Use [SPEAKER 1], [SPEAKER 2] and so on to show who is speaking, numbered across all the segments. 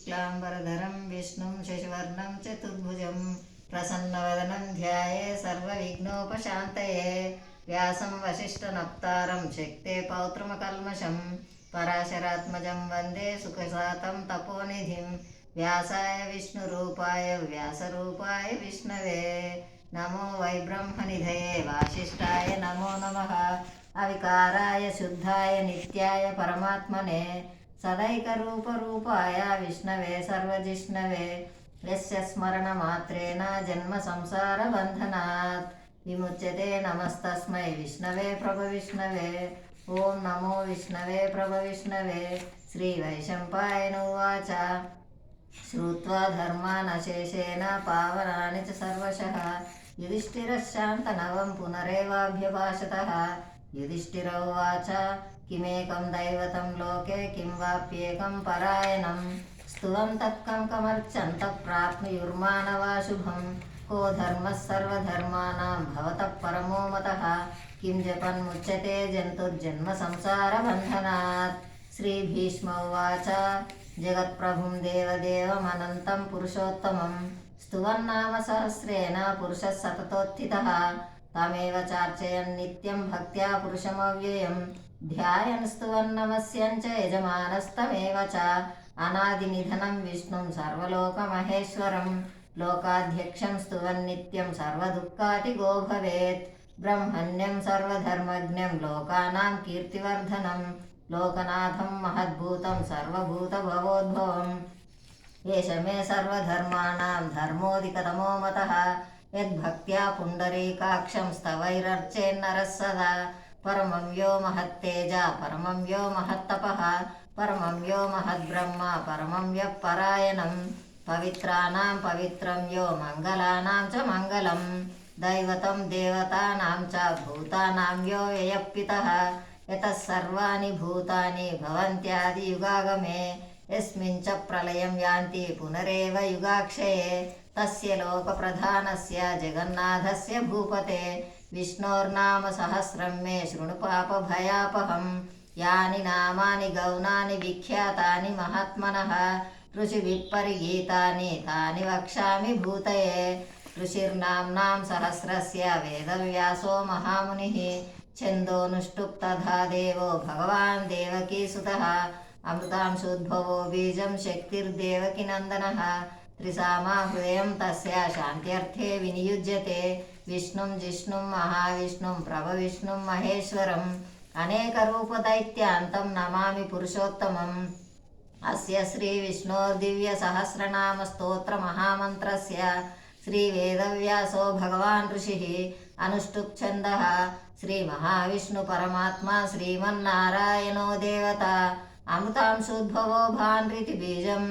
[SPEAKER 1] शुक्लाम्बरधरं विष्णुं शशिवर्णं चतुर्भुजं प्रसन्नवदनं ध्याये सर्वविघ्नोपशान्तये व्यासं वसिष्ठनप्तारं शक्ते पौत्रमकल्मषं पराशरात्मजं वन्दे सुखसातं तपोनिधिं व्यासाय विष्णुरूपाय व्यासरूपाय विष्णवे नमो वै ब्रह्मनिधये वासिष्ठाय नमो नमः अविकाराय शुद्धाय नित्याय परमात्मने सदैकरूपरूपाय विष्णवे सर्वजिष्णवे यस्य स्मरणमात्रेण जन्मसंसारबन्धनात् विमुच्यते नमस्तस्मै विष्णवे प्रभविष्णवे ॐ नमो विष्णवे प्रभविष्णवे श्रीवैशम्पायन उवाच श्रुत्वा धर्मानशेषेण पावनानि च सर्वशः युधिष्ठिरश्शान्तनवं पुनरेवाभ्यभाषतः युधिष्ठिर उवाच किमेकं दैवतं लोके किं वाप्येकं परायणं स्तुवं तत्कं कमर्चन्तः प्राप्नुयुर्मानवा शुभं को धर्मः सर्वधर्माणां भवतः परमो मतः किं जपन्मुच्यते जन्तुर्जन्मसंसारबन्धनात् श्रीभीष्म उवाच जगत्प्रभुं देवदेवमनन्तं पुरुषोत्तमं स्तुवन्नाम सहस्रेण पुरुषः सततोत्थितः तमेव चार्चयन् नित्यं भक्त्या पुरुषमव्ययं ध्यायन् स्तुवन् नमस्यन् च यजमानस्तमेव च अनादिनिधनं विष्णुं सर्वलोकमहेश्वरं लोकाध्यक्षं स्तुवन् नित्यं सर्वदुःखातिगो भवेत् ब्रह्मण्यं सर्वधर्मज्ञं लोकानां कीर्तिवर्धनं लोकनाथं महद्भूतं सर्वभूतभवोद्भवम् एष मे सर्वधर्माणां धर्मोऽधिकतमो मतः यद्भक्त्या पुण्डरीकाक्षं स्तवैरर्चेन्नरः सदा परमं यो महत्तेजा परमं यो महत्तपः परमं यो महद्ब्रह्म परमं यः परायणं पवित्राणां पवित्रं यो मङ्गलानां च मङ्गलं दैवतं देवतानां च भूतानां यो ययः यतः सर्वाणि भूतानि भवन्त्यादियुगागमे यस्मिन् च प्रलयं यान्ति पुनरेव युगाक्षये तस्य लोकप्रधानस्य जगन्नाथस्य भूपते विष्णोर्नाम सहस्रं मे शृणु पापभयापहं यानि नामानि गौणानि विख्यातानि महात्मनः ऋषिभिः परिगीतानि तानि वक्ष्यामि भूतये ऋषिर्नाम्नां सहस्रस्य वेदव्यासो महामुनिः छन्दोनुष्टुप् तथा देवो भगवान् देवकीसुतः अमृतांशोद्भवो बीजं शक्तिर्देवकीनन्दनः त्रिसामा हृदयं तस्य शान्त्यर्थे विनियुज्यते विष्णुं जिष्णुं महाविष्णुं प्रभविष्णुं महेश्वरम् अनेकरूपदैत्यान्तं नमामि पुरुषोत्तमम् अस्य श्रीविष्णोर्दिव्यसहस्रनामस्तोत्रमहामन्त्रस्य श्रीवेदव्यासो भगवान् ऋषिः अनुष्टुप् छन्दः श्रीमहाविष्णुपरमात्मा श्रीमन्नारायणो देवता अमृतांशोद्भवो भान्रिति बीजं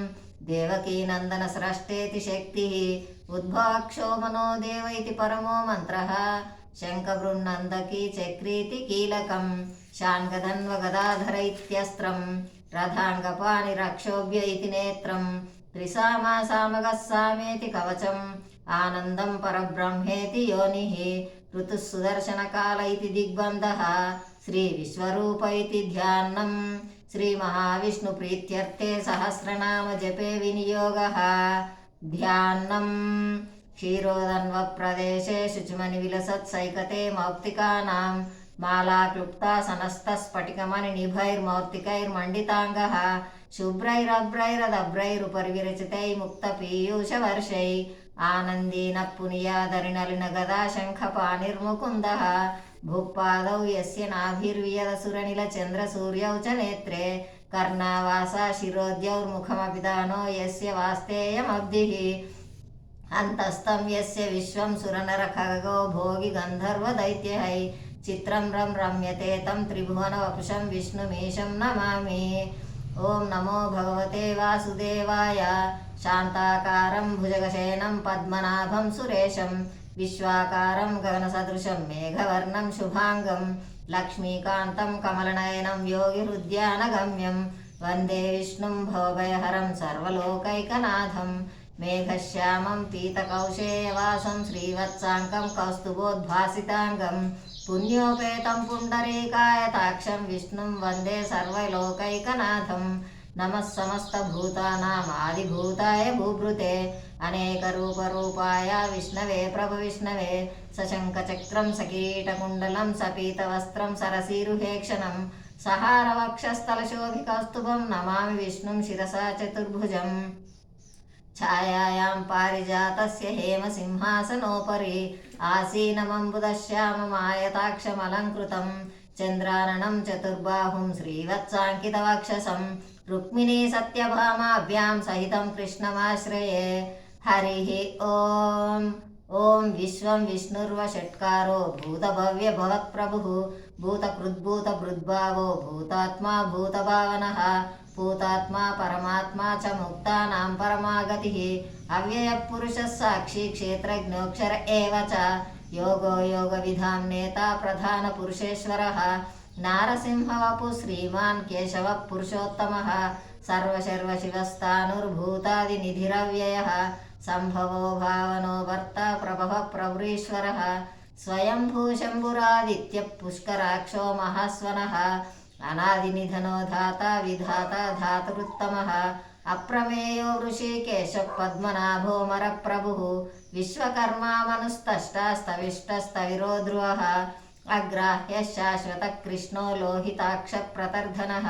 [SPEAKER 1] देवकीनन्दनस्रष्टेति शक्तिः उद्भवाक्षो मनो देव इति परमो मन्त्रः शङ्खबृन्नन्दकी चक्रीति कीलकं शान्गधन्वगदाधर इत्यस्त्रं रथाङ्गपाणिरक्षोभ्य इति नेत्रं त्रिसामा सामगः सामेति कवचम् आनन्दं परब्रह्मेति योनिः ऋतुः सुदर्शनकाल इति दिग्बन्धः श्रीविश्वरूप इति ध्यानम् श्रीमहाविष्णुप्रीत्यर्थे सहस्रनाम जपे विनियोगः ध्यानम् क्षीरोदन्वप्रदेशे शुचिमणिविलसत्सैकते मौक्तिकानां मालाक्लुप्तासनस्तस्फटिकमणिनिभैर्मौक्तिकैर्मण्डिताङ्गः शुभ्रैरभ्रैरदभ्रैरुपरि विरचितैः मुक्तपीयूषवर्षैः आनन्दीनः पुनियादरिणलिनगदा शङ्खपाणिर्मुकुन्दः भूपादौ यस्य नाभिर्वियदसुरनिलचन्द्रसूर्यौ च नेत्रे कर्णावासा शिरोद्यौर्मुखमभिधानो यस्य वास्तेयमब्धिः अन्तस्तं यस्य विश्वं सुरनरखगो भोगि गन्धर्वदैत्यैः चित्रं रम्यते तं त्रिभुवनवपुषं विष्णुमीशं नमामि ॐ नमो भगवते वासुदेवाय शान्ताकारं भुजगशयनं पद्मनाभं सुरेशं विश्वाकारं गगनसदृशं मेघवर्णं शुभांगं लक्ष्मीकान्तं कमलनयनं योगिहृद्यानगम्यं वन्दे विष्णुं भवभयहरं सर्वलोकैकनाथं मेघश्यामं पीतकौशेयवासं श्रीवत्साङ्कं कौस्तुभोद्भासिताङ्गं पुण्योपेतं पुण्डरीकायताक्षं विष्णुं वन्दे सर्वलोकैकनाथं नमः समस्तभूतानामादिभूताय भूभृते अनेकरूपरूपाय विष्णवे प्रभुविष्णवे सशङ्खचक्रं सकीटकुण्डलं सपीतवस्त्रं सरसीरुहेक्षणं सहारवक्षस्थलशोभिकौस्तुभं नमामि विष्णुं शिरसा चतुर्भुजम् छायायां पारिजातस्य हेमसिंहासनोपरि आसीनमम्बुदश्याममायताक्षमलङ्कृतं चन्द्राननं चतुर्बाहुं श्रीवत्साङ्कितवक्षसं रुक्मिणी सत्यभामाभ्यां सहितं कृष्णमाश्रये। हरिः ॐ विश्वं विष्णुर्वषट्कारो भूतभव्यभवत्प्रभुः भूतकृद्भूतभृद्भावो भूतात्मा भूतभावनः भूतात्मा परमात्मा च मुक्तानां परमागतिः अव्ययपुरुषः साक्षी क्षेत्रज्ञोऽक्षर एव च योगो योगविधां नेता प्रधानपुरुषेश्वरः नारसिंहवपुः श्रीमान् केशवः पुरुषोत्तमः सर्वशर्वशिवस्थाणुर्भूतादिनिधिरव्ययः सम्भवो भावनो भर्ता प्रभवः प्रभुरीश्वरः स्वयंभू शम्भुरादित्यः पुष्कराक्षो महास्वनः अनादिनिधनो धाता विधाता धातृत्तमः अप्रमेयो ऋषिकेशः पद्मनाभो मरप्रभुः विश्वकर्मा मनुस्तष्टास्तविष्टस्तविरो ध्रुवः अग्राह्यः शाश्वतः कृष्णो लोहिताक्षप्रतर्धनः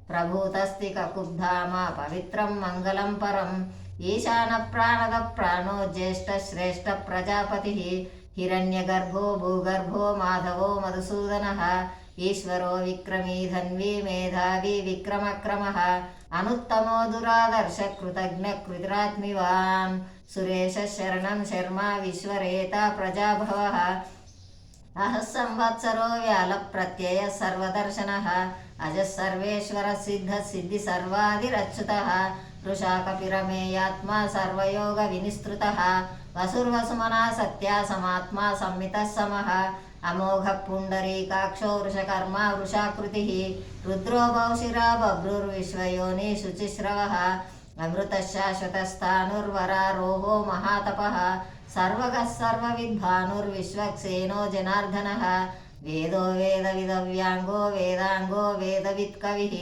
[SPEAKER 1] प्रभूतस्तिककुब्धामा पवित्रं मङ्गलं परम् ईशानप्राणदः प्राणो ज्येष्ठश्रेष्ठः प्रजापतिः हिरण्यगर्भो भूगर्भो माधवो मधुसूदनः ईश्वरो विक्रमी धन्वी मेधावी विक्रमक्रमः अनुत्तमो दुरादर्श कृतज्ञ कृतिरात्मिवान् सुरेशः शरणं शर्मा विश्वरेता प्रजाभवः अहः संवत्सरो व्यालप्रत्ययः सर्वदर्शनः अजः सर्वेश्वरः सिद्धः सिद्धिसर्वादिरच्युतः वृषा कपिरमेयात्मा सर्वयोगविनिस्तृतः वसुर्वसुमना सत्या समात्मा संमितः समः अमोघ पुंडरीकाक्षो वृषकर्मा वृषाकृतिः रुद्रो बहुशिरा बभ्रुर्विश्वयोनि शुचिश्रवः अमृतः शाश्वतस्थाणुर्वरारोहो महातपः सर्वगः सर्वविद्भानुर्विश्वक्सेनो जनार्दनः वेदो वेदविदव्यांगो वेदांगो वेदवित्कविः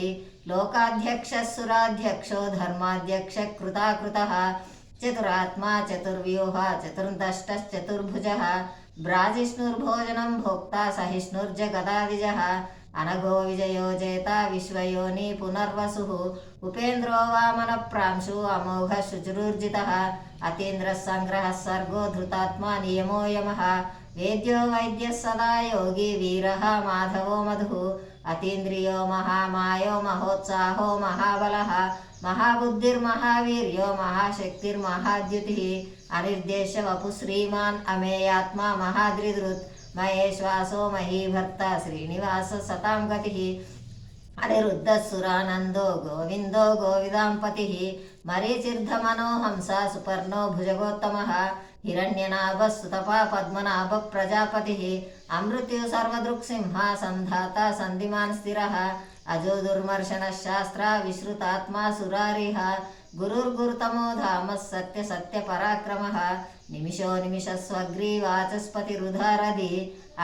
[SPEAKER 1] लोकाध्यक्षः सुराध्यक्षो धर्माध्यक्षः कृताकृतः चतुरात्मा चतुर्व्यूहा चतुर्दष्टश्चतुर्भुजः ब्राजिष्णुर्भोजनं भोक्ता सहिष्णुर्जगदादिजः अनघो विजयो जेता विश्वयोनि पुनर्वसुः उपेन्द्रो वामनप्रांशु अमोघः शुचिरुर्जितः अतीन्द्रः सङ्ग्रहः सर्गो धृतात्मा नियमो यमः वेद्यो वैद्यः सदा योगी वीरः माधवो मधुः अतीन्द्रियो महामायो महोत्साहो महाबलः महाबुद्धिर्महावीर्यो महाशक्तिर्महाद्युतिः अनिर्देश्य वपु श्रीमान् अमेयात्मा महाद्रिदृत् महेश्वासो महीभर्ता श्रीनिवास सतां गतिः अनिरुद्धः सुरानन्दो गोविन्दो गोविदाम्पतिः मरीचिर्धमनो हंसा सुपर्णो भुजगोत्तमः हिरण्यनाभः सुतपा पद्मनाभः प्रजापतिः अमृत्यु सर्वदृक्सिंहा सन्धाता सन्धिमान् स्थिरः अजो दुर्मर्शनः शास्त्रा विश्रुतात्मा सुरारिः गुरुर्गुरुतमो धामः सत्य सत्य पराक्रमः निमिषो निमिषस्वग्रीवाचस्पतिरुधारधि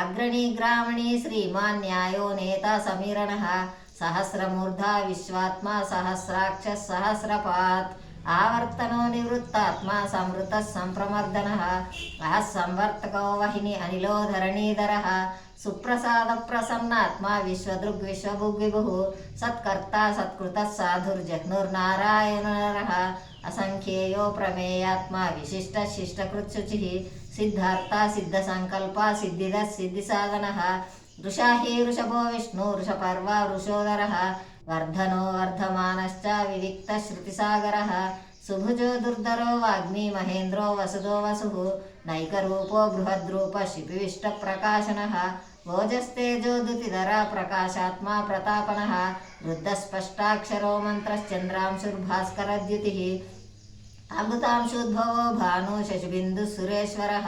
[SPEAKER 1] अग्रणी ग्रामणी श्रीमान् न्यायो नेता समीरणः सहस्रमूर्धा विश्वात्मा सहस्राक्षः सहस्रपात् आवर्तनो निवृत्तात्मा संवृतः संप्रमर्दनः अहः संवर्तको वहिनी अनिलो धरणीधरः सुप्रसादप्रसन्नात्मा विश्वदृग्विश्वभुग्विभुः सत्कर्ता सत्कृतः साधुर्जघ्नुर्नारायणनरः असंख्येयो प्रमेयात्मा विशिष्टः शिष्टकृत्शुचिः सिद्धार्था सिद्धसंकल्पा सिद्धिदः सिद्धिसाधनः वृषा हि वृषभो विष्णु वृषपर्वा वृषोदरः वर्धनो वर्धमानश्च विविक्तः श्रुतिसागरः सुभुजो दुर्धरो वाग्मी महेन्द्रो वसुदो वसुः नैकरूपो बृहद्रूपः शिपिविष्टप्रकाशनः ओजस्तेजो द्युतिधरा प्रकाशात्मा प्रतापनः रुद्धस्पष्टाक्षरो मन्त्रश्चन्द्रांशुर्भास्करद्युतिः अमृतांशुद्भवो भानु शशिबिन्दुः सुरेश्वरः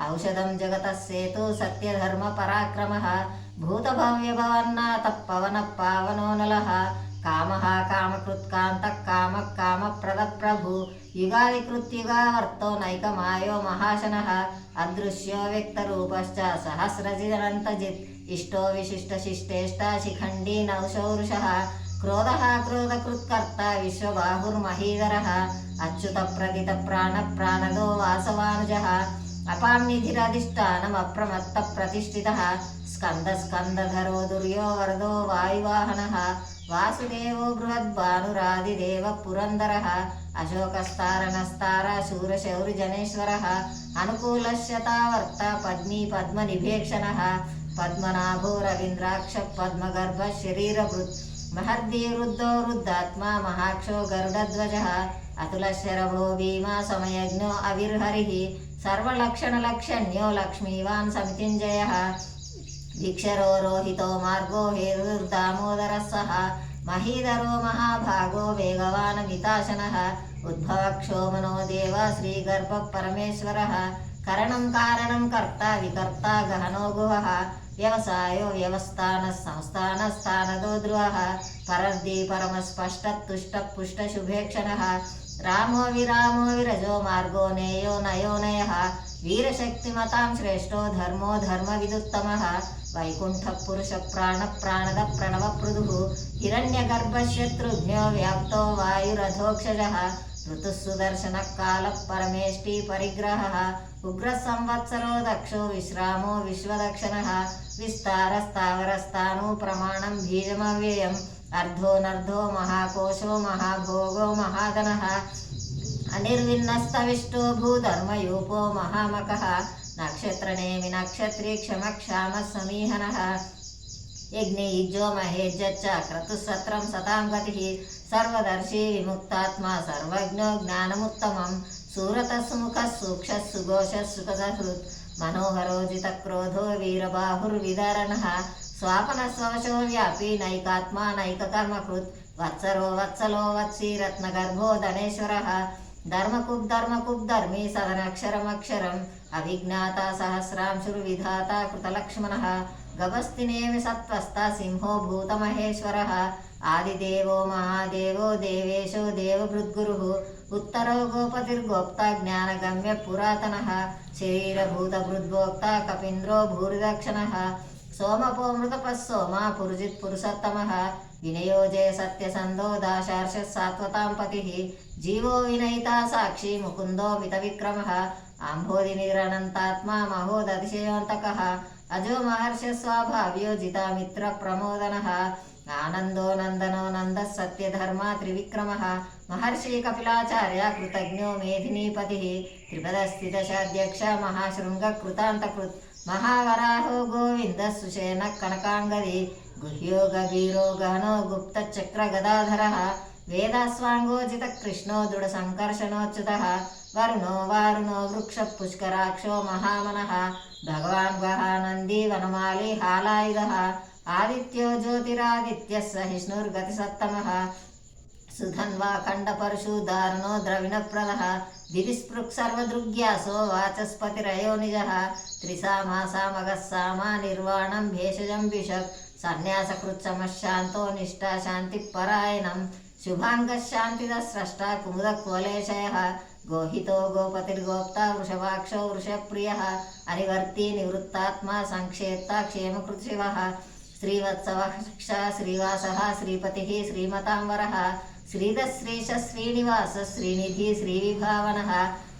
[SPEAKER 1] औषधं जगतः सेतु सत्यधर्मपराक्रमः भूतभव्यभवन्नाथः पवनः पावनो नलः कामः कामकृत्कान्तः कामः कामप्रदप्रभु युगादिकृत्युगावर्तो नैकमायो महाशनः अदृश्यो व्यक्तरूपश्च सहस्रजिदनन्तजित् इष्टो विशिष्टशिष्टेष्टा शिखण्डी नौशौरुषः क्रोधः क्रोधकृत्कर्ता विश्वबाहुर्महीधरः अच्युतप्रथितप्राणप्राणदो वासवानुजः अपांनिधिरधिष्ठानमप्रमत्तप्रतिष्ठितः स्कन्दस्कन्दधरो दुर्यो वरदो वायुवाहनः वासुदेवो बृहद्भानुरादिदेवः पुरन्दरः अशोकस्तारणस्तारा शूरशौर्यजनेश्वरः अनुकूलश्यतावर्ता पद्मी पद्मनिभेक्षणः पद्मनाभो रवीन्द्राक्षः पद्मगर्भः शरीरभृत् महर्दिवृद्धो वृद्धात्मा महाक्षो गरुडध्वजः अतुलशरभो भीमा समयज्ञो अविर्हरिः सर्वलक्षणलक्षण्यो लक्ष्मीवान् समितिञ्जयः भिक्षरो रोहितो मार्गो हेरुर्दामोदरः सः महीधरो महाभागो वेगवान् मिताशनः उद्भवक्षो मनो देव श्रीगर्भः परमेश्वरः करणं कारणं कर्ता विकर्ता गहनो गुहः व्यवसायो व्यवस्थानः संस्थानस्थानदो ध्रुवः परर्दी परमस्पष्टतुष्टः पुष्टशुभेक्षणः रामो विरजो मार्गो नेयो नयो नयः वीरशक्तिमतां श्रेष्ठो धर्मो धर्मविदुत्तमः वैकुण्ठः पुरुषः प्राणः प्रणवपृदुः हिरण्यगर्भशत्रुघ्नो व्याप्तो वायुरधोक्षजः ऋतुः सुदर्शनः कालः परमेष्टि परिग्रहः उग्रः संवत्सरो दक्षो विश्रामो विश्वदक्षिणः विस्तारस्तावरस्तानु प्रमाणं बीजमव्ययम् अर्धो महाकोशो महाभोगो महाधनः अनिर्विन्नस्तविष्टो भूधर्मयूपो महामकः नक्षत्रनेमि नक्षत्री क्षमक्षामः समीहनः यज्ञयुज्यो महेज्यच्च क्रतुसत्रं सतां गतिः सर्वदर्शी विमुक्तात्मा सर्वज्ञो ज्ञानमुत्तमं सूरतः सुमुखः सूक्षः सुघोषः सुखदहृत् मनोहरोजितक्रोधो वीरबाहुर्विदारणः स्वापनस्वशो व्यापी नैकात्मा नैककर्मकृत् वत्सरो वत्सलो वत्सी रत्नगर्भो धनेश्वरः धर्मकुब्धर्मी सदनक्षरमक्षरम् अविज्ञाता सहस्रांशुर्विधाता कृतलक्ष्मणः गभस्तिनेमि सत्त्वस्ता सिंहो भूतमहेश्वरः आदिदेवो महादेवो देवेशो देवभृद्गुरुः उत्तरो गोपतिर्गोप्ता ज्ञानगम्य पुरातनः शरीरभूतभृद्भोक्ता कपीन्द्रो भूरिदक्षिणः सोमपो मृतपः सोमा पुरुजित् पुरुषोत्तमः विनयोजय सत्यसन्धो दाशार्षः सात्वतां पतिः जीवो विनयिता साक्षी मुकुन्दो मितविक्रमः आम्भोधिनिरनन्तात्मा महोदतिशयोऽन्तकः अजो महर्षि स्वाभाव्यो जितामित्रप्रमोदनः आनन्दो नन्दनो नन्दः सत्यधर्मा त्रिविक्रमः महर्षि कपिलाचार्य कृतज्ञो मेधिनीपतिः त्रिपदस्थितशाध्यक्ष महाशृङ्गकृतान्तकृत् महावराहो गोविन्दः सुषेणः कनकाङ्गदी गुह्यो गभीरो गहनो गुप्तचक्रगदाधरः वेदास्वाङ्गोजितकृष्णो दृढसङ्कर्षणोच्युतः वरुणो वारुणो वृक्षः पुष्कराक्षो महामनः भगवान् गहानन्दी वनमाली हालायुधः आदित्यो ज्योतिरादित्यः सहिष्णुर्गतिसत्तमः सुधन्वा खण्डपरशुधारणो द्रविणप्रदः दिविस्पृक्सर्वदृग्यासो वाचस्पतिरयो निजः त्रिसामासामगः सामा निर्वाणं भेषजं विशक् सन्न्यासकृत्समशान्तो निष्ठा शान्तिपरायणं शुभाङ्गः शान्तिदः स्रष्टा कुमुदक्वलेशयः गोहितो गोपतिर्गोप्ता वृषभाक्षो वृषप्रियः अनिवर्ती निवृत्तात्मा संक्षेप्ता क्षेमकृत्शिवः श्रीवत्सवः श्रीवासः श्रीपतिः श्रीमतांवरः श्रीधः श्रीशः श्रीनिवासः श्रीनिधिः श्रीविभावनः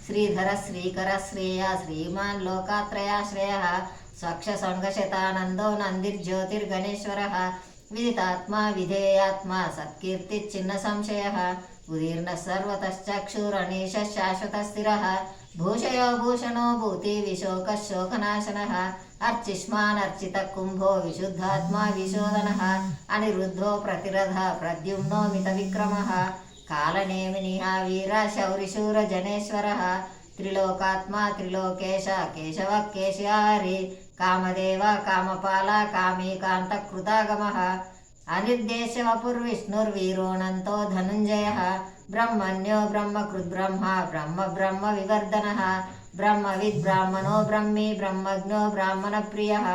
[SPEAKER 1] श्रीधरः श्रीकरः श्रेया श्रीमान् लोकात्रयाश्रयः स्वक्षसङ्गशतानन्दो नन्दिर्ज्योतिर्गणेश्वरः विदितात्मा विधेयात्मा सत्कीर्तिच्चिन्नसंशयः उदीर्णः सर्वतश्चक्षुरणीशः शाश्वतस्थिरः भूषयो भूषणो भूतिविशोकः शोकनाशनः अर्चिष्मानर्चितः कुम्भो विशुद्धात्मा विशोधनः अनिरुद्धो प्रतिरथः प्रद्युम्नो मितविक्रमः कालनेमिनिहा वीरा शौरिशूरजनेश्वरः त्रिलोकात्मा त्रिलोकेश केशवः केशिहारी कामदेव कामपाला कामीकान्तकृतागमः अनिर्देश्य वपुर्विष्णुर्वीरोऽनन्तो धनुञ्जयः ब्रह्मण्यो ब्रह्मकृद्ब्रह्मा ब्रह्म विवर्धनः ब्रह्मविद् ब्राह्मणो ब्रह्मी ब्रह्मज्ञो ब्राह्मणप्रियः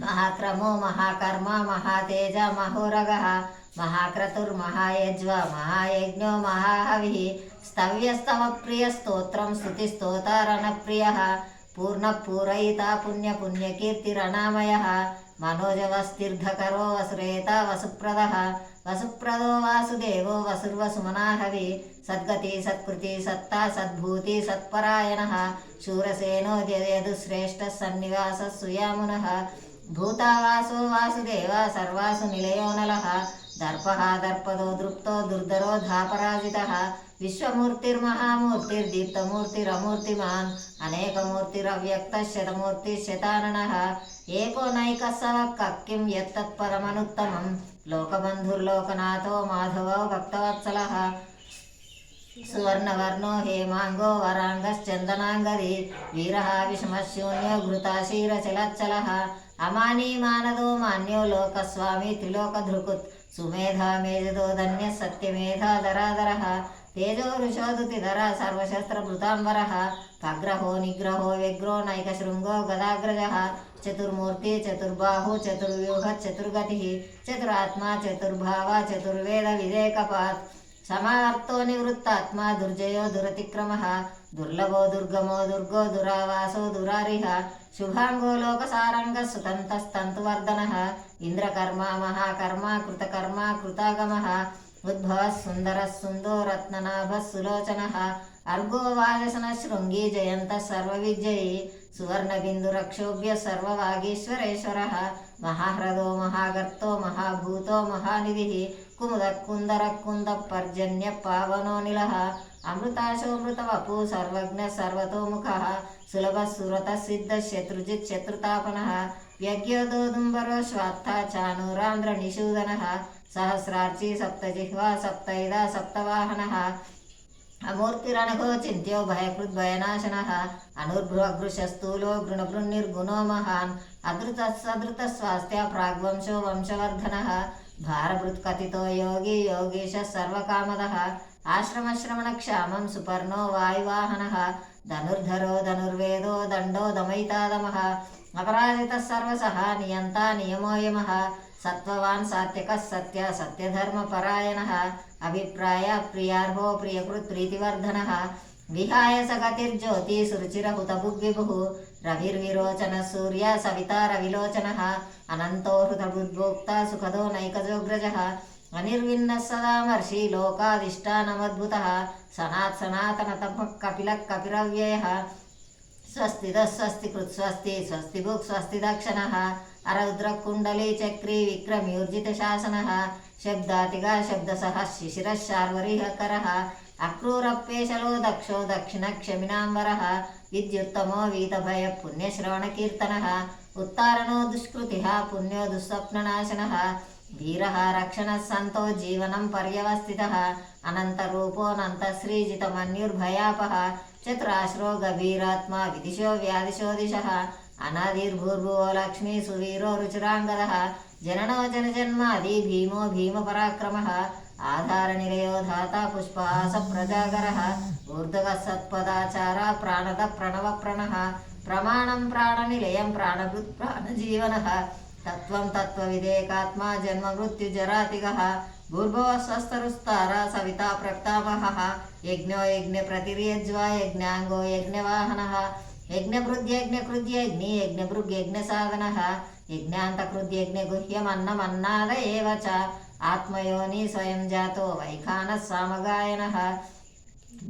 [SPEAKER 1] महाक्रमो महाकर्मा महातेज महोरगः महाक्रतुर्महायज्व महायज्ञो महाहविः स्तव्यस्तवप्रियस्तोत्रं स्तुतिस्तोतारणप्रियः पूर्णपूरयिता पुण्यकीर्तिरनामयः मनोजवस्तीर्धकरो वसुरेता वसुप्रदः वसुप्रदो वासुदेवो वसुर्वसुमनाहवि सद्गति सत्कृति सत्ता सद्भूति सत्परायणः शूरसेनो यदुश्रेष्ठः सन्निवासः सुयामुनः भूतावासो वासुदेव सर्वासु निलयो नलः दर्पः दर्पदो दृप्तो दुर्धरो धापराजितः विश्वमूर्तिर्महामूर्तिर्दीप्तमूर्तिरमूर्तिमान् अनेकमूर्तिरव्यक्तः शतमूर्तिशताननः एको नैकस्सवः किं यत्तत्परमनुत्तमं लोकबन्धुर्लोकनाथो माधवो भक्तवत्सलः सुवर्णवर्णो हेमांगो वरांगश्चंदनांगरी वीरः विषमशून्यो घृताशीरचलच्चलः अमानी मानदो मान्यो लोकस्वामी त्रिलोकधृकुत् सुमेधा मेजदो धन्यः सत्यमेधा धराधरः तेजो ऋषोदुतिधर सर्वशस्त्रभृतांबरः खग्रहो निग्रहो व्यग्रो नैकशृंगो गदाग्रजः चतुर्मूर्ति चतुर्बाहु चतुर्व्यूह चतुर्गतिः चतुरात्मा चतुर्भावा चतुर्वेद विवेकपात् समावर्तो निवृत्तात्मा दुर्जयो दुरतिक्रमः दुर्लभो दुर्गमो दुर्गो दुरावासो दुरारिः शुभांगो लोकसारंगः सुतन्तस्तन्तुवर्धनः इन्द्रकर्मा महाकर्मा कृतकर्मा कृतागमः उद्भवः सुन्दरः सुन्दो रत्ननाभः सुलोचनः अर्गो वाजसनः शृङ्गी जयन्तः सर्वविजयी सुवर्णबिन्दुरक्षोभ्य सर्ववागीश्वरेश्वरः महाह्रदो महागर्तो महाभूतो महानिधिः कुमुदकुन्दरकुन्दपर्जन्य पावनोऽनिलः अमृताशोऽमृतवपु सर्वज्ञः सर्वतोमुखः सुलभः सुरतः सिद्धः शत्रुजित् शत्रुतापनः व्यज्ञोदोदुम्बरो श्वात्था चाणूरान्ध्रनिषूदनः सहस्रार्ची सप्तजिह्वा सप्तैदा सप्तवाहनः अमूर्तिरणघो चिन्त्यो भयकृद्भयनाशनः अनुर्भृशस्तूलो गृणभृन्निर्गुणो महान् अधृतस्वास्थ्य प्राग्वंशो वंशवर्धनः भारभृत्कथितो योगी योगीशः सर्वकामदः आश्रमश्रमणक्षामं सुपर्णो वायुवाहनः धनुर्धरो धनुर्वेदो दण्डो दमयितादमः अपराजितः सर्वसः नियन्ता नियमो यमः सत्त्ववान् सात्विकः सत्य सत्यधर्मपरायणः अभिप्राय प्रियार्हो प्रियकृत् प्रीतिवर्धनः विहाय सगतिर्ज्योति सुरुचिरहुतभुग्विभुः रविर्विरोचनः सूर्य सविता रविलोचनः अनन्तो हृतबुद्भोक्ता सुखदो नैकजोग्रजः अनिर्विन्नः सदा महर्षि लोकाधिष्ठानमद्भुतः सनात् सनातनतमः कपिलः कपिरव्ययः स्वस्तिदः स्वस्तिकृत् स्वस्ति स्वस्तिभुक् स्वस्तिदक्षिणः अरौद्रकुण्डली चक्री विक्रम्यूर्जितशासनः शब्दातिगा शब्दसः शिशिरः शार्वरीहकरः अक्रूरप्येशलो दक्षो दक्षिणक्षमिनाम्बरः विद्युत्तमो वीतभयः पुण्यश्रवणकीर्तनः उत्तारणो दुष्कृतिः पुण्यो दुःस्वप्ननाशनः वीरः रक्षणः सन्तो जीवनं पर्यवस्थितः अनन्तरूपोऽनन्तश्रीजितमन्युर्भयापः चतुराश्रो गभीरात्मा विदिशो व्यादिशो दिशः अनादिर्भूर्भुवो लक्ष्मी सुवीरो रुचिराङ्गदः जननो जनजन्मादि भीमो भीमपराक्रमः आधारनिलयो धाता पुष्पहासप्रजागरः ऊर्ध्वः सत्पदाचारा प्राणद प्रणवप्रणः प्रमाणं प्राणनिलयं प्राणभृत् प्राणजीवनः तत्त्वं तत्त्वविदेकात्मा जन्ममृत्युजरातिगः भूर्भुवः स्वस्तरुस्तारा सविता प्रतापः यज्ञो यज्ञप्रतिर्यज्वा यज्ञाङ्गो यज्ञवाहनः यज्ञभृद्यज्ञकृद्यज्ञि यज्ञभृग्यज्ञसाधनः यज्ञान्तकृद्यज्ञगुह्यमन्नमन्नाद एव च आत्मयोनि स्वयं जातो वैखानः सामगायनः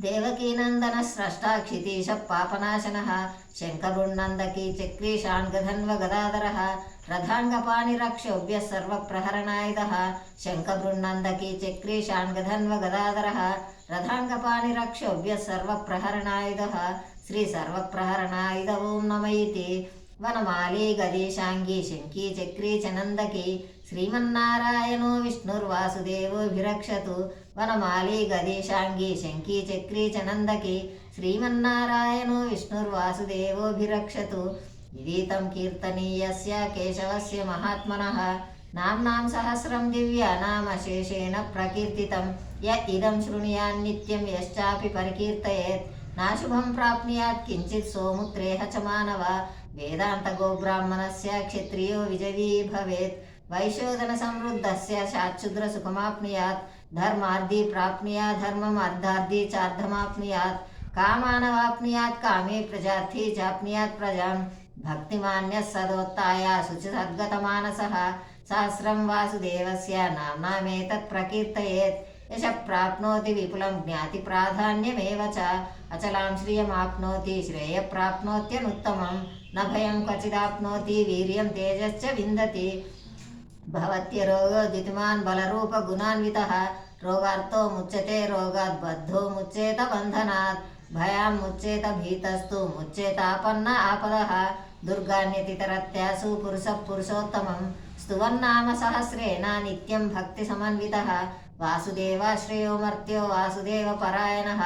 [SPEAKER 1] देवकीनन्दनः स्रष्टा क्षितीशः पापनाशनः शङ्खभृन्नन्दकी चक्री शाण्गधन्वगदाधरः रथाङ्गपाणिरक्षोभ्यः सर्वप्रहरणायुधः शङ्खभृन्नन्दकी चक्री शाण्गधन्वगदाधरः रथाङ्गपाणिरक्षोभ्यः सर्वप्रहरणायुधः श्री सर्वप्रहरणायुध ॐ नमः इति वनमाली गदीशाङ्गी शङ्की चक्री च नन्दकी श्रीमन्नारायणो विष्णुर्वासुदेवोऽभिरक्षतु वनमाली गदीशाङ्गी शङ्की चक्री च नन्दकी श्रीमन्नारायणो विष्णुर्वासुदेवोऽभिरक्षतु इदीतं कीर्तनीयस्य केशवस्य महात्मनः नाम्नां सहस्रं दिव्यानामशेषेण प्रकीर्तितं य इदं शृणुयान्नित्यं यश्चापि परिकीर्तयेत् नाशुभं प्राप्नुयात् किञ्चित् सोमुत्रेह च मानव वेदान्तगोब्राह्मणस्य क्षत्रियो विजयी भवेत् वैशोधनसमृद्धस्य शाच्छुद्रसुखमाप्नुयात् धर्मार्धी प्राप्नुयात् धर्मम् अर्धार्धी चार्धमाप्नुयात् कामानवाप्नुयात् कामे प्रजार्थी चाप्नुयात् प्रजां भक्तिमान्यः सदोत्थाय शुचिसद्गतमानसः सहस्रं वासुदेवस्य नाम्नामेतत् प्रकीर्तयेत् यशः प्राप्नोति विपुलं ज्ञातिप्राधान्यमेव च अचलां श्रियमाप्नोति श्रेयः न भयं क्वचिदाप्नोति वीर्यं तेजश्च विन्दति भवत्यरोगो द्युतिमान् बलरूपगुणान्वितः रोगार्तो मुच्यते रोगात् बद्धो मुच्येत बन्धनात् भयान् मुच्येत भीतस्तु मुच्येतापन्न आपदः दुर्गान्यतितरत्यासु पुरुषः पुरुषोत्तमं स्तुवन्नाम सहस्रेण नित्यं भक्तिसमन्वितः वासुदेवाश्रयो मर्त्यो वासुदेवपरायणः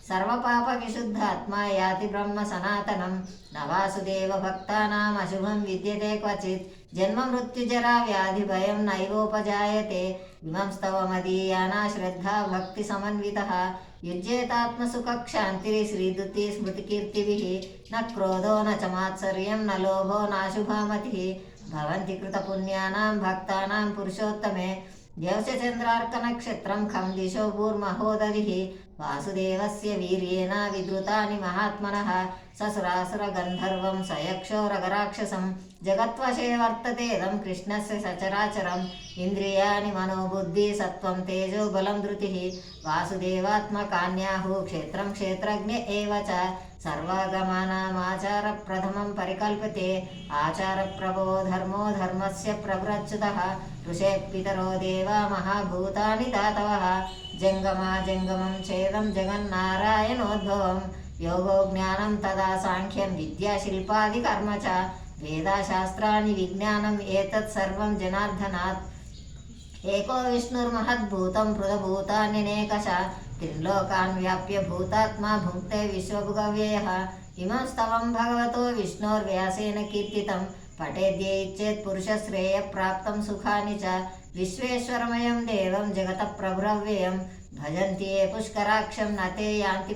[SPEAKER 1] सर्वपापविशुद्धात्मा याति ब्रह्म सनातनं न वासुदेवभक्तानाम् अशुभं विद्यते क्वचित् जन्म मृत्युजरा व्याधिभयं नैवोपजायते इमं स्तवमदीयाना श्रद्धा भक्तिसमन्वितः युज्येतात्मसुखक्षान्तिः श्रीदुति स्मृतिकीर्तिभिः न क्रोधो न च मात्सर्यं न लोभो नाशुभा मतिः भवन्ति कृतपुण्यानां भक्तानां पुरुषोत्तमे द्यौश्चन्द्रार्कनक्षत्रं खं दिशो भूर्महोदधिः वासुदेवस्य वीर्येण विद्रुतानि महात्मनः ससुरासुरगन्धर्वं सयक्षो रगराक्षसं जगत्वशे वर्ततेदं कृष्णस्य सचराचरम् इन्द्रियाणि मनोबुद्धि सत्त्वं तेजो बलं धृतिः वासुदेवात्मकान्याहुः क्षेत्रं क्षेत्रज्ञ एव च सर्वागमानामाचारप्रथमं परिकल्पते आचारप्रभो धर्मो धर्मस्य प्रभुरच्युतः ऋषे पितरो देवा महाभूतानि दातवः जङ्गमा जङ्गमं छेदं जगन्नारायणोद्भवं योगो ज्ञानं तदा साङ्ख्यं विद्याशिल्पादिकर्म च वेदाशास्त्राणि विज्ञानम् एतत् सर्वं जनार्दनात् एको विष्णुर्महद्भूतं पृथभूतान्यनेकशः त्रिलोकान् व्याप्य भूतात्मा भुङ्क्ते विश्वभुगव्ययः इमं स्तवं भगवतो विष्णोर्व्यासेन कीर्तितं पठेद्य इच्छेत् पुरुषश्रेयप्राप्तं सुखानि च विश्वेश्वरमयं देवं जगतः प्रभुरव्ययं भजन्ति ये पुष्कराक्षं न ते यान्ति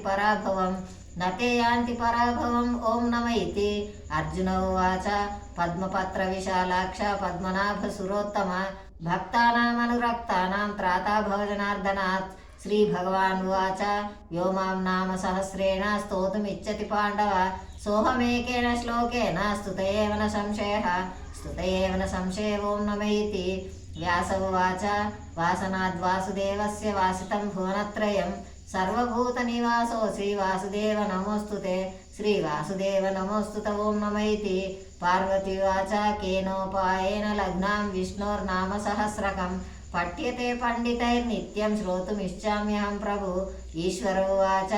[SPEAKER 1] पराभवम् ॐ नम इति अर्जुन उवाच पद्मपत्रविशालाक्ष पद्मनाभसुरोत्तम भक्तानामनुरक्तानां त्राता भवजनार्दनात् श्रीभगवानुवाच यो मां नाम सहस्रेण स्तोतुमिच्छति पाण्डव सोऽहमेकेन श्लोकेन स्तुत एव न संशयो ॐ नम इति व्यास उवाच वासनाद्वासुदेवस्य वासितं भुवनत्रयं सर्वभूतनिवासोऽसि वासुदेव नमोऽस्तुते श्रीवासुदेव नमोऽस्तुत ॐ नम इति पार्वती उवाच केनोपायेन लग्नां विष्णोर्नाम सहस्रकं पठ्यते पंडितैर्नित्यं श्रोतुमिच्छाम्यहं प्रभु ईश्वर उवाच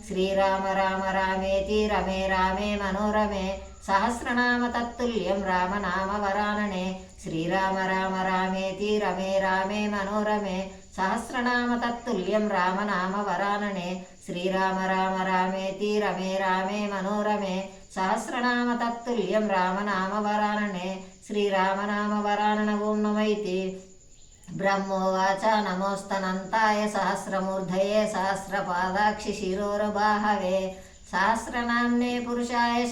[SPEAKER 1] श्रीराम राम रामेति रमे रामे मनोरमे सहस्रनाम तत्तुल्यं रामनाम वरानने श्रीराम राम रामेति रमे रामे मनोरमे सहस्रनाम तत्तुल्यं रामनाम वरानने श्रीराम राम रामेति रमे रामे मनोरमे सहस्रनाम तत्तुल्यं रामनाम वरानने श्रीरामनाम वरानन ॐ नम इति ब्रह्मोवाच नमोस्तनन्ताय सहस्रमूर्धये सहस्रपादाक्षि शिरोरबाहवे सहस्रनाम्ने पुरुषाय